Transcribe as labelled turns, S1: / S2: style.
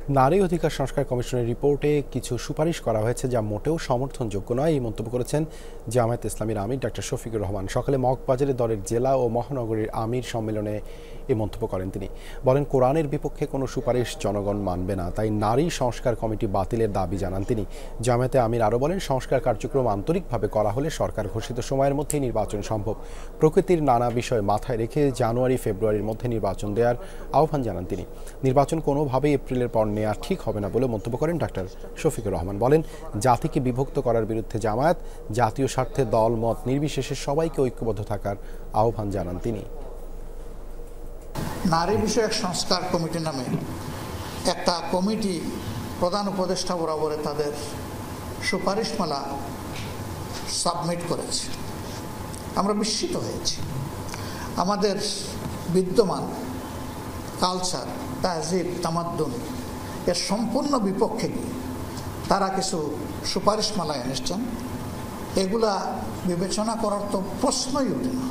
S1: নারী অধিকার সংস্কার কমিশনের রিপোর্টে কিছু সুপারিশ করা হয়েছে যা মোটেও সমর্থনযোগ্য নয়, এই মন্তব্য করেছেন জামায়াতে ইসলামীর আমির ডাক্তার শফিকুর রহমান। সকালে মগবাজারে দলের জেলা ও মহানগরীর আমির সম্মেলনে এই মন্তব্য করেন তিনি। বলেন, কোরআনের বিপক্ষে কোনো সুপারিশ জনগণ মানবে না, তাই নারী সংস্কার কমিটি বাতিলের দাবি জানান তিনি। জামায়াতে আমির আরও বলেন, সংস্কার কার্যক্রম আন্তরিকভাবে করা হলে সরকার ঘোষিত সময়ের মধ্যেই নির্বাচন সম্ভব। প্রকৃতির নানা বিষয় মাথায় রেখে জানুয়ারি ফেব্রুয়ারির মধ্যে নির্বাচন দেওয়ার আহ্বান জানান তিনি। নির্বাচন কোনোভাবেই এপ্রিলের পর নেওয়া ঠিক হবে না বলে মন্তব্য করেন ডাক্তার শফিকুর রহমান। বলেন, জাতিকে বিভক্ত করার বিরুদ্ধে জামায়াত জাতীয় স্বার্থে দল মত নির্বিশেষে সবাইকে ঐক্যবদ্ধ থাকার আহ্বান জানান তিনি।
S2: নারী বিষয়ক সংস্কার কমিটি নামে একটা কমিটি প্রধান উপদেষ্টা বরাবরে তাদের সুপারিশমালা সাবমিট করেছে। আমরা বিস্মিত হয়েছি। আমাদের বিদ্যমান কালচার, তাহজিব, তামাদ্দুন এর সম্পূর্ণ বিপক্ষে গিয়ে তারা কিছু সুপারিশমালা এনেছেন। এগুলা বিবেচনা করার তো প্রশ্নই ওঠে না।